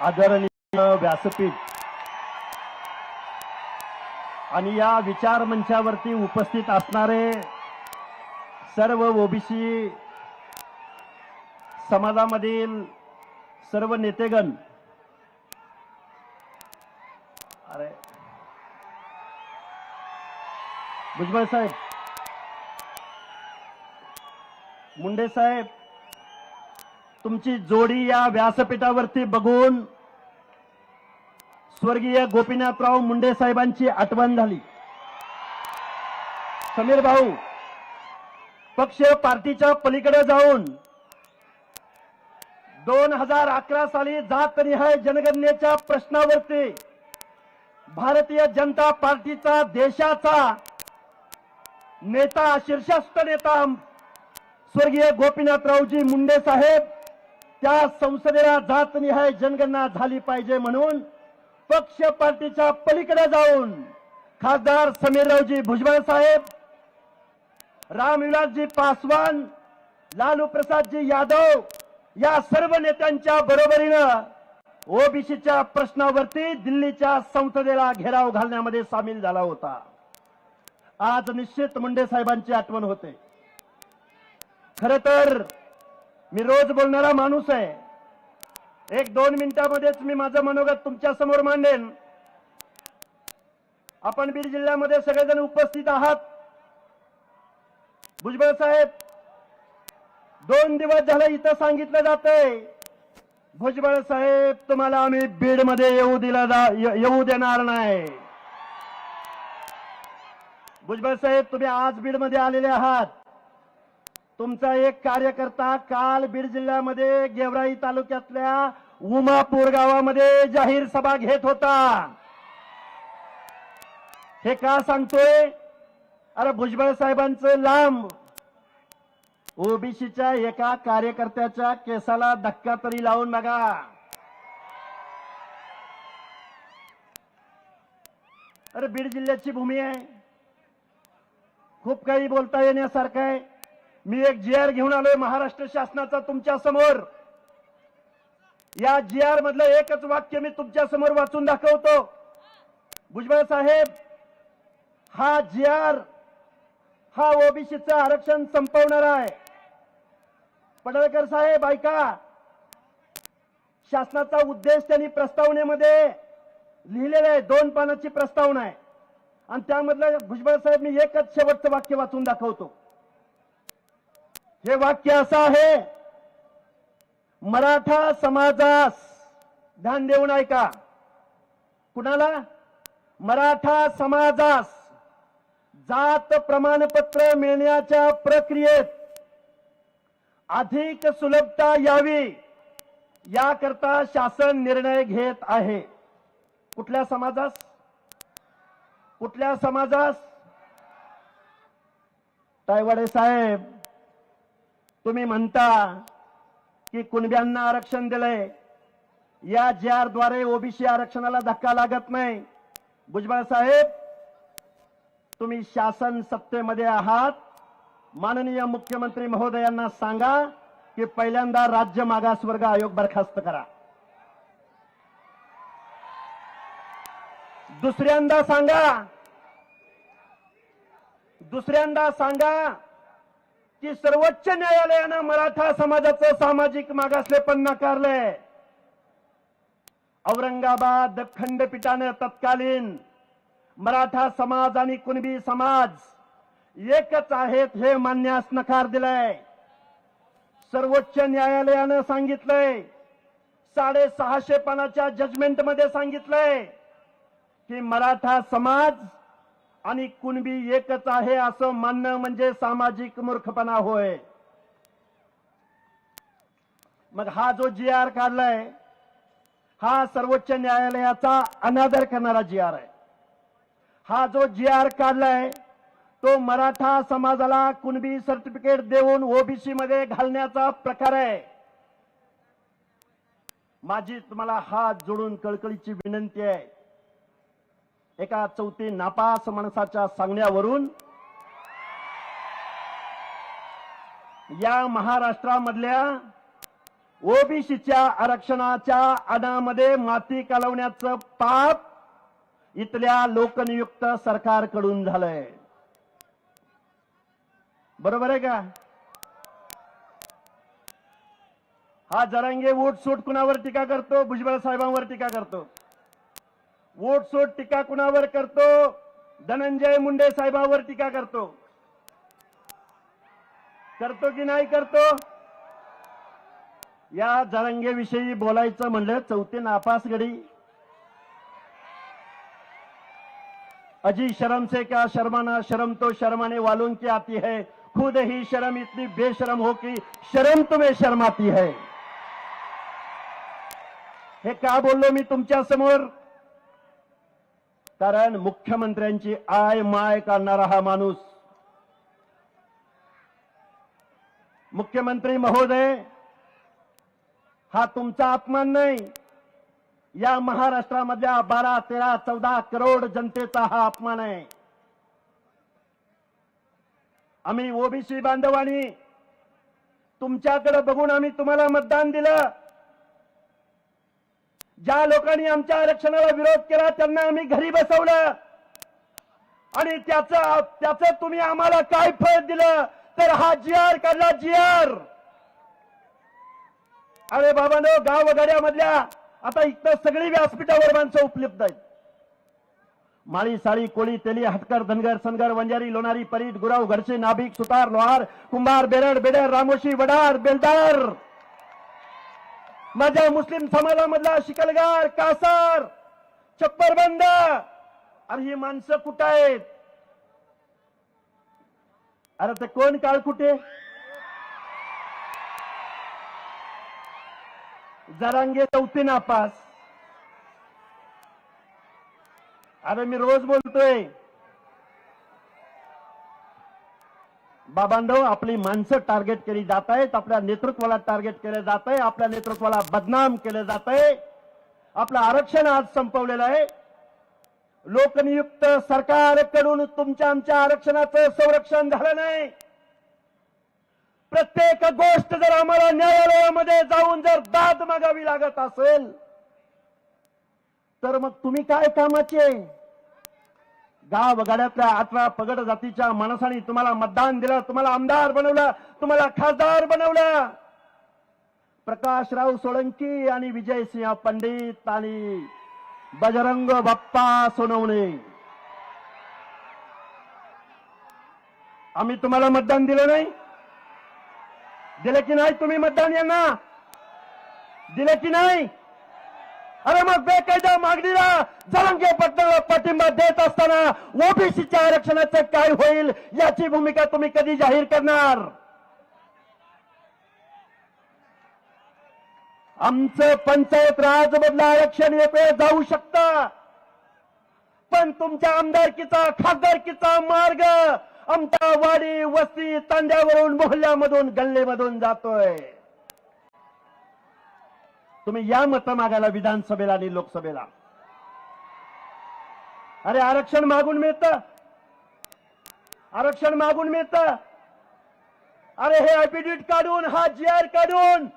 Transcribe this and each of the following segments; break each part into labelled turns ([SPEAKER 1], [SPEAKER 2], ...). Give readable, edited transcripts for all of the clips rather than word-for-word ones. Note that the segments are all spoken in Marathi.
[SPEAKER 1] आदरणीय व्यासपीठ आणि या विचार मंचावरती उपस्थित असणारे सर्व ओबीसी समाजामधील सर्व नेतेगण, अरे भुजबळ साहेब, मुंडे साहेब, तुमची जोडी या व्यासपीठावरती बघून स्वर्गीय गोपीनाथराव मुंडे साहेबांची आठवण झाली. समीर भाऊ, पक्ष पार्टीच्या पलीकडे जाऊन 2011 साली जातनिहाय जनगणनेच्या प्रश्नावरती भारतीय जनता पार्टीचा देशाचा नेता, शीर्षस्थ नेता स्वर्गीय गोपीनाथरावजी मुंडे साहेब त्या संसदेला जातनिहाय जनगणना झाली पाहिजे म्हणून पक्ष पार्टीच्या पलीकडे जाऊन खासदार समीररावजी भुजबळ साहेब, रामविलासजी पासवान, लालू प्रसादजी यादव या सर्व नेत्यांच्या बरोबरीनं ओबीसीच्या प्रश्नावरती दिल्लीच्या संसदेला घेराव घालण्यामध्ये सामील झाला होता. आज निश्चित मुंडे साहेबांची आठवण होते. खरं तर मी रोज बोलणारा माणूस आहे. 1-2 मिनिटांमध्येच मी माझं मनोगत तुमच्या समोर मांडेन. आपण बीड जिल्ह्यामध्ये सगळेजण उपस्थित आहात. भुजबळ साहेब, 2 दिवस झाले इथं सांगितलं जातंय, भुजबळ साहेब तुम्हाला आम्ही बीडमध्ये येऊ देणार नाही. भुजबळ साहेब, तुम्ही आज बीडमध्ये आलेले आहात. तुमचा एक कार्यकर्ता काल बीड जिल्ह्यामध्ये गेवराई तालुक्यातल्या उमापूर गावामध्ये जाहीर सभा घेत होता. हे का सांगतोय? अरे भुजबळ साहेबांचं लांब, ओबीसीच्या एका कार्यकर्त्याच्या केसाला धक्का तरी लावून बघा. अरे बीड जिल्ह्याची भूमी आहे, खूप काही बोलता येण्यासारखं आहे. मी एक GR घेऊन आलोय महाराष्ट्र शासनाचा तुमच्या समोर. या GR मधलं एकच वाक्य मी तुमच्या समोर वाचून दाखवतो. भुजबळ साहेब, हा GR हा ओबीसीचं आरक्षण संपवणार आहे. पडळकर साहेब ऐका, शासनाचा उद्देश त्यांनी प्रस्तावनेमध्ये लिहिलेला आहे. 2 पानाची प्रस्तावना आहे आणि त्यामधलं भुजबळ साहेब मी एकच शेवटचं वाक्य वाचून दाखवतो. हे वाक्य असं आहे, मराठा समाजास, ध्यान देऊन ऐका, कुणाला? मराठा समाजास जात प्रमाणपत्र मिळण्याच्या प्रक्रियेत अधिक सुलभता यावी याकरता शासन निर्णय घेत आहे. कुठल्या समाजास? कुठल्या समाजास? तायवाडे साहेब, तुम्ही म्हणता की कुणब्यांना आरक्षण दिलंय, या GR द्वारे ओबीसी आरक्षणाला धक्का लागत नाही. भुजबळ साहेब, तुम्ही शासन सत्तेमध्ये आहात. माननीय मुख्यमंत्री महोदयांना सांगा की पहिल्यांदा राज्य मागासवर्ग आयोग बरखास्त करा. दुसऱ्यांदा सांगा की सर्वोच्च न्यायालयानं मराठा समाजाचं सामाजिक मागासलेपण नाकारलंय. औरंगाबाद खंडपीठानं तत्कालीन मराठा समाज आणि कुणबी समाज एकच आहेत हे मानण्यास नकार दिलाय. सर्वोच्च न्यायालयानं सांगितलंय, 650 पानाच्या जजमेंटमध्ये सांगितलंय की मराठा समाज आणि कुणबी एकच आहे असं मानणं म्हणजे सामाजिक मूर्खपणा होय. मग हा जो GR काढलाय हा सर्वोच्च न्यायालयाचा अनादर करणारा GR आहे. हा जो GR काढलाय तो मराठा समाजाला कुणबी सर्टिफिकेट देऊन ओबीसी मध्ये घालण्याचा प्रकार आहे. माझी तुम्हाला हात जोडून कळकळीची विनंती आहे, एका चौथी नापास माणसाच्या सांगण्यावरून या महाराष्ट्रामधल्या ओबीसीच्या आरक्षणाच्या अनामध्ये माती कालवण्याचं पाप इथल्या लोकनियुक्त सरकारकडून झालंय. बरोबर आहे का? हा जरांगे वोट सूट कुणावर टीका करतो? भुजबळ साहेबांवर टीका करतो. वोट सूट टीका कुणावर करतो? धनंजय मुंडे साहेबांवर टीका करतो. करतो की नाही करतो? या जरांगेविषयी बोलायचं म्हणलं चौथे नापास गडी. अजी शर्म से क्या शर्माना, शर्म तो शर्माने वालों की आती है, खुद ही शर्म इतनी बेशरम हो कि शर्म तुम्हें शर्माती है. हे का बोललो मी तुमच्या समोर? कारण मुख्यमंत्र्यांची आय माय काढणारा हा माणूस, मुख्यमंत्री महोदय, हा तुमचा अपमान नाही, या महाराष्ट्रामधल्या 12, 13, 14 करोड जनतेचा हा अपमान आहे. आम्ही ओबीसी बांधवांनी तुमच्याकडे बघून आम्ही तुम्हाला मतदान दिलं. ज्या लोकांनी आमच्या आरक्षणाला विरोध केला त्यांना आम्ही घरी बसवलं आणि त्याचं तुम्ही आम्हाला काय फळ दिलं? तर हा जी.आर. काढला, जी.आर. अरे बाबांनो, गावगाड्यामधल्या आता इथं सगळी व्यासपीठावर माणसं उपलब्ध आहेत. माळी, साळी, कोळी, तेली, हटकर, धनगर, सनगर, वंजारी, लोणारी, परीट, गुराव, घरचे, नाभिक, सुतार, लोहार, कुंभार, बेरड, बेडर, रामोशी, वडार, बेलदार, माझ्या मुस्लिम समाजामधला शिकलगार, कासार, छप्परबंद. अरे ही माणसं कुठं आहेत? अरे ते कोण काळ कुठे? जरांगे चौथी नापास. अरे मी रोज बोलतोय बाबांनो, आपली माणसं टार्गेट केली जात आहेत, आपल्या नेतृत्वाला टार्गेट केलं जात आहे, आपल्या नेतृत्वाला बदनाम केलं जात आहे. आपलं आरक्षण आज संपवलेलं आहे. लोकनियुक्त सरकारकडून तुमच्या आमच्या आरक्षणाचं संरक्षण झालं नाही. प्रत्येक गोष्ट जर आम्हाला न्यायालयामध्ये जाऊन जर दाद मागावी लागत असेल तर मग तुम्ही काय कामाचे? गावगाड्यातल्या 18 पगड जातीच्या माणसांनी तुम्हाला मतदान दिलं, तुम्हाला आमदार बनवलं, तुम्हाला खासदार बनवलं. प्रकाशराव सोळंकी आणि विजयसिंह पंडित आणि बजरंग बाप्पा सोनवणे, आम्ही तुम्हाला मतदान दिलं नाही? दिलं की नाही तुम्ही मतदान? यांना दिलं की नाही? अरे मग बेकायदा मागणीला जरांगे पाटलाला पाठिंबा देत असताना ओबीसीच्या आरक्षणाचं काय होईल याची भूमिका तुम्ही कधी जाहीर करणार? आमचं पंचायत राज मधलं आरक्षण एक वेळ जाऊ शकतं, पण तुमच्या आमदारकीचा खासदारकीचा मार्ग आमच्या वाडी वस्ती तांड्यावरून मोहल्ल्यामधून गल्लीमधून जातोय. तुम्ही या मतं मागायला विधानसभेला आणि लोकसभेला. अरे आरक्षण मागून मिळतं, आरक्षण मागून मिळतं. अरे हे ऍफिडेव्हिट काढून, हा जी.आर. काढून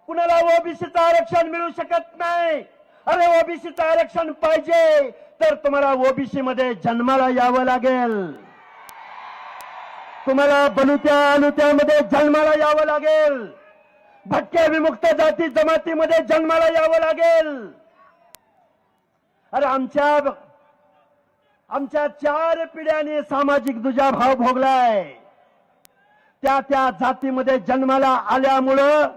[SPEAKER 1] कुणाला ओबीसीचं आरक्षण मिळू शकत नाही. अरे ओबीसीचं आरक्षण पाहिजे तर तुम्हाला ओबीसी मध्ये जन्माला यावं लागेल, तुम्हाला बलुत्या अलुत्यामध्ये जन्माला यावं लागेल, भटक्या विमुक्त जाती जमातीमध्ये जन्माला यावं लागेल. अरे आमच्या 4 पिढ्यांनी सामाजिक दुजाभाव भोगलाय. त्या जातीमध्ये जन्माला आल्यामुळं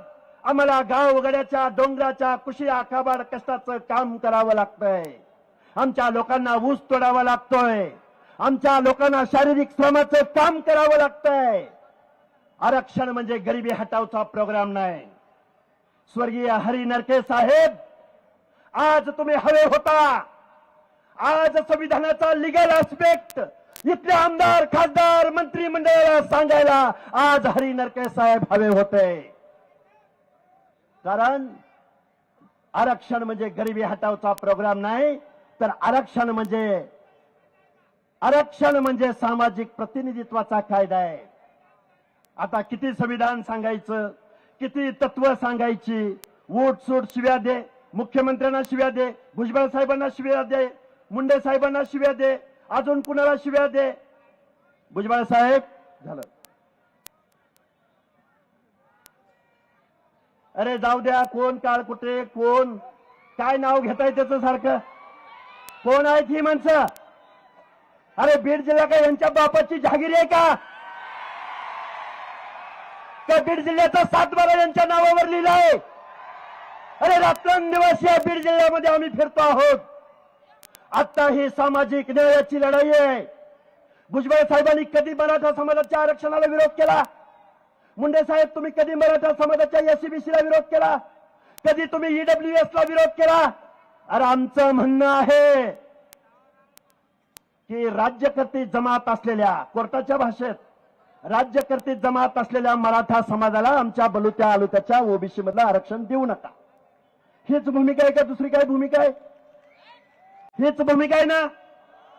[SPEAKER 1] आम्हाला गावगड्याच्या डोंगराच्या कुशी आखाबाड कष्टाचं काम करावं लागतंय. आमच्या लोकांना ऊस तोडावा लागतोय, आमच्या लोकांना शारीरिक श्रमाचं काम करावं लागतंय. आरक्षण म्हणजे गरिबी हटावचा प्रोग्राम नाही. स्वर्गीय हरी नरके साहेब, आज तुम्ही हवे होता. आज संविधानाचा लिगल ऍस्पेक्ट इथले आमदार खासदार मंत्रिमंडळाला सांगायला आज हरी नरके साहेब हवे होते. कारण आरक्षण म्हणजे गरिबी हटावचा प्रोग्राम नाही, तर आरक्षण म्हणजे सामाजिक प्रतिनिधित्वाचा कायदा आहे. आता किती संविधान सांगायचं, किती तत्व सांगायची, वोट शिव्या दे, मुख्यमंत्र्यांना शिव्या दे, भुजबळ साहेबांना शिव्या दे, मुंडे साहेबांना शिव्या दे, अजून कुणाला शिव्या दे. भुजबळ साहेब झालं. अरे जाऊ द्या, कोण काळ कुठे, कोण काय नाव घेताय त्याचं सारखं, कोण आहेत ही माणसं? अरे बीड जिल्हा काय यांच्या बापाची जहागिरी आहे का? बीड जिल्ह्याचा 7/12 यांच्या नावावर लिहिला आहे. अरे रात्रंदिवस या बीड जिल्ह्यामध्ये आम्ही फिरतो आहोत. आता ही सामाजिक न्यायाची लढाई आहे. भुजबळ साहेबांनी कधी मराठा समाजाच्या आरक्षणाला विरोध केला? मुंडे साहेब तुम्ही कधी मराठा समाजाच्या एससीबीसीला विरोध केला? कधी तुम्ही ईडब्ल्यूएसला विरोध केला? अरे आमचं म्हणणं आहे की राज्यकर्ते जमात असलेल्या, कोर्टाच्या भाषेत राज्यकर्ते जमात असलेल्या मराठा समाजाला आमच्या बलुत्या आलुत्याच्या ओबीसी मधलं आरक्षण देऊ नका. हीच भूमिका आहे का दुसरी काय भूमिका आहे? हीच भूमिका आहे ना.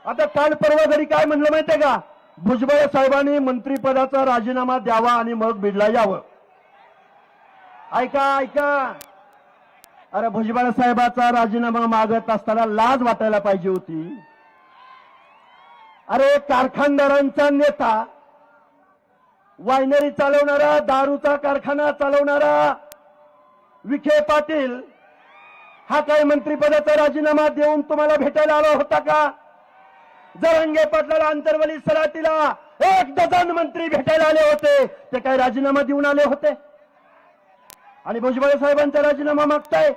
[SPEAKER 1] आता काल परवा घरी काय म्हणलं माहितीये का? भुजबळ साहेबांनी मंत्रिपदाचा राजीनामा द्यावा आणि मग बीडला यावं. ऐका ऐका, अरे भुजबळ साहेबाचा राजीनामा मागत असताना लाज वाटायला पाहिजे होती. अरे कारखानदारांचा नेता, वायनरी चालवणारा, दारूचा कारखाना चालवणारा विखे पाटील हा काय मंत्रिपदाचा राजीनामा देऊन तुम्हाला भेटायला आला होता का? जरांगे पाटलाला, अंतरवली सराटीला 1 डझन मंत्री भेटायला आले होते. ते काय राजीनामा देऊन आले होते? आणि भुजबळ साहेबांचा राजीनामा मागताय.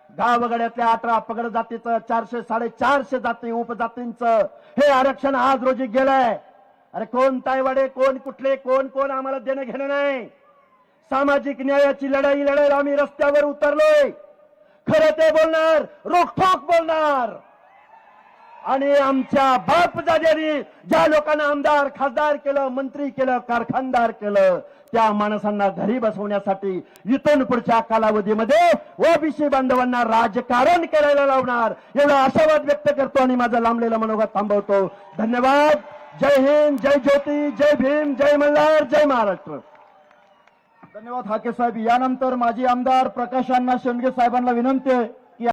[SPEAKER 1] गावगड्यातल्या 18 पगड जातीचं, 400 450 जाती उपजातींचं हे आरक्षण आज रोजी गेलंय. अरे कोण तायवाडे, कोण कुठले, कोण कोण आम्हाला देणं घेणं नाही. सामाजिक न्यायाची लढाई लढायला आम्ही रस्त्यावर उतरलोय. खरं ते बोलणार, रोखठोक बोलणार. आणि आमच्या बापजाद्यांनी ज्या लोकांना आमदार खासदार केलं, मंत्री केलं, कारखानदार केलं, त्या माणसांना घरी बसवण्यासाठी इथून पुढच्या कालावधीमध्ये ओबीसी बांधवांना राजकारण करायला लावणार, एवढा आशावाद व्यक्त करतो आणि माझं लांबलेलं मनोगत थांबवतो. धन्यवाद. जय हिंद, जय ज्योती, जय भीम, जय मल्हार, जय महाराष्ट्र.
[SPEAKER 2] धन्यवाद हाके साहेब. यानंतर माजी आमदार प्रकाश अण्णा शेंडगे साहेबांना विनंती आहे